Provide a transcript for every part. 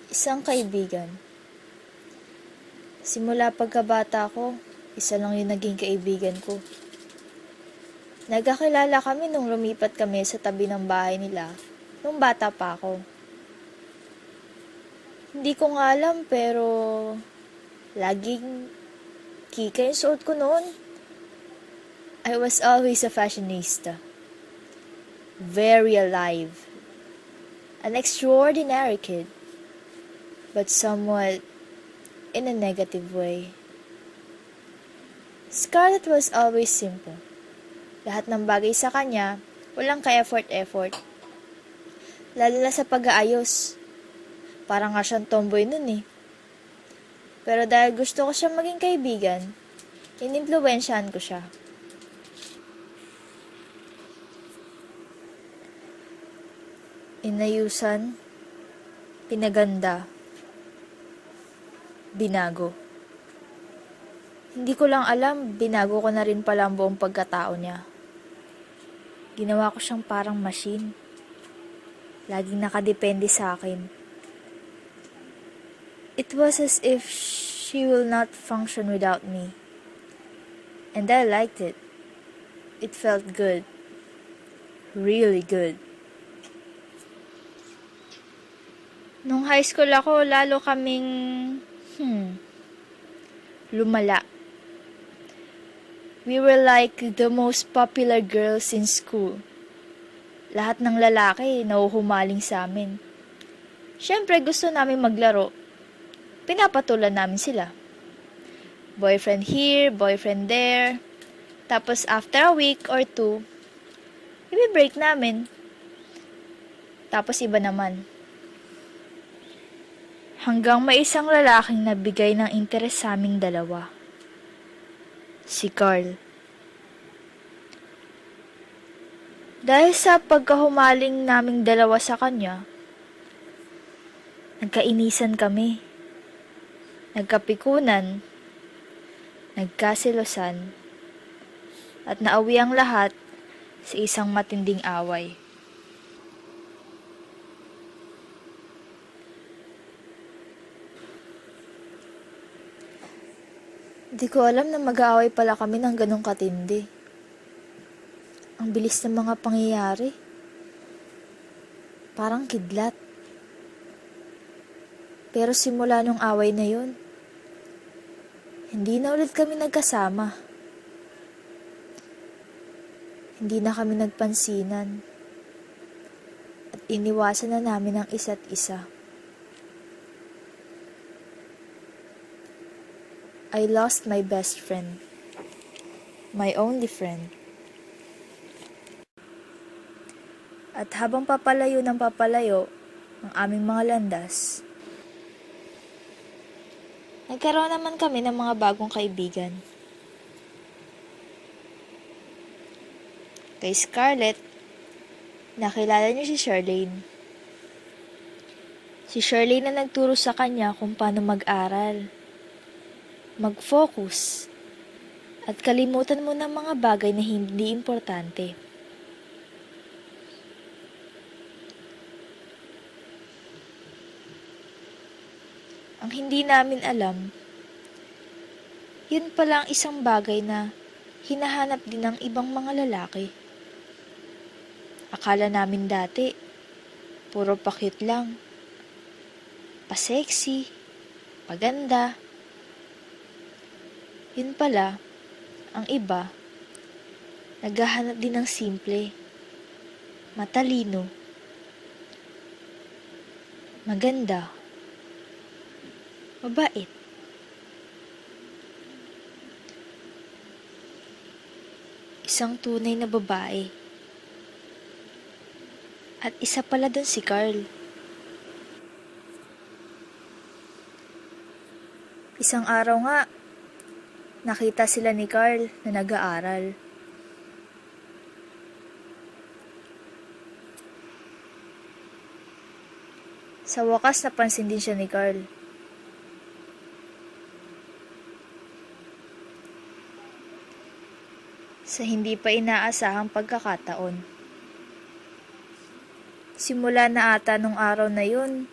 Isang kaibigan. Simula pagkabata ko, isa lang yung naging kaibigan ko. Nagkakilala kami nung lumipat kami sa tabi ng bahay nila nung bata pa ako. Hindi ko nga alam pero laging kika yung suot ko noon. I was always a fashionista. Very alive. An extraordinary kid. But somewhat in a negative way. Scarlett was always simple. Lahat ng bagay sa kanya, walang ka-effort-effort. Lalo na sa pag-aayos. Parang nga siyang tomboy nun eh. Pero dahil gusto ko siyang maging kaibigan, inimpluwensyahan ko siya. Inayusan, pinaganda, binago. Hindi ko lang alam, binago ko na rin pala ang buong pagkatao niya. Ginawa ko siyang parang machine. Laging nakadepende sa akin. It was as if she will not function without me. And I liked it. It felt good. Really good. Nung high school ako, lalo kaming lumala. We were like the most popular girls in school. Lahat ng lalaki nauhumaling sa amin. Siyempre gusto namin maglaro. Pinapatulan namin sila. Boyfriend here, boyfriend there. Tapos after a week or two, i-break namin. Tapos iba naman. Hanggang may isang lalaking nabigay ng interes sa aming dalawa. Si Carl. Dahil sa pagkahumaling naming dalawa sa kanya, nagkainisan kami, nagkapikunan, nagkasilosan, at nauwi ang lahat sa isang matinding away. Di ko alam na mag-aaway pala kami ng ganong katindi. Ang bilis ng mga pangyayari. Parang kidlat. Pero simula nung away na yun, hindi na ulit kami nagkasama. Hindi na kami nagpansinan. At iniwasan na namin ang isa't isa. I lost my best friend. My only friend. At habang papalayo ng papalayo ang aming mga landas, nagkaroon naman kami ng mga bagong kaibigan. Kay Scarlett, nakilala niyo si Charlene. Si Charlene na nagturo sa kanya kung paano mag-aral, mag-focus, at kalimutan mo ng mga bagay na hindi importante. Ang hindi namin alam, yun pala ang isang bagay na hinahanap din ng ibang mga lalaki. Akala namin dati, puro pa-cute lang, pa-sexy, paganda. Yun pala, ang iba, naghahanap din ng simple, matalino, maganda, mabait. Isang tunay na babae. At isa pala dun si Carl. Isang araw nga, nakita sila ni Carl na nag-aaral. Sa wakas, napansin din siya ni Carl. Sa hindi pa inaasahang pagkakataon. Simula na ata nung araw na yun,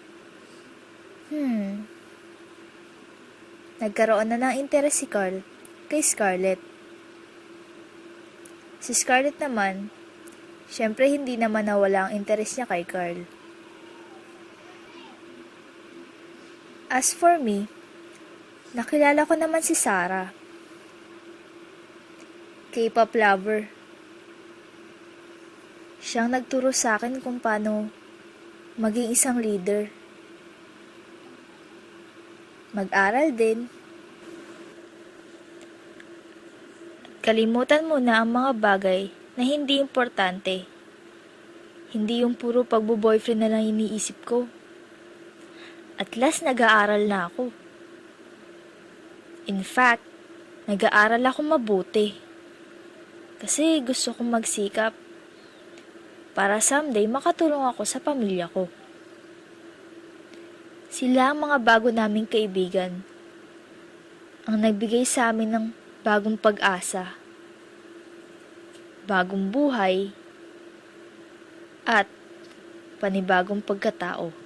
Nagkaroon na ng interes si Carl kay Scarlett. Si Scarlett naman, syempre hindi naman nawala ang interes niya kay Carl. As for me, nakilala ko naman si Sarah. K-pop lover. Siyang nagturo sa akin kung paano maging isang leader. Mag-aral din. Kalimutan mo na ang mga bagay na hindi importante. Hindi yung puro pagbo-boyfriend na lang iniisip ko. At last nag-aaral na ako. In fact, nag-aaral ako mabuti. Kasi gusto kong magsikap para someday makatulong ako sa pamilya ko. Sila ang mga bago naming kaibigan ang nagbigay sa amin ng bagong pag-asa, bagong buhay, at panibagong pagkatao.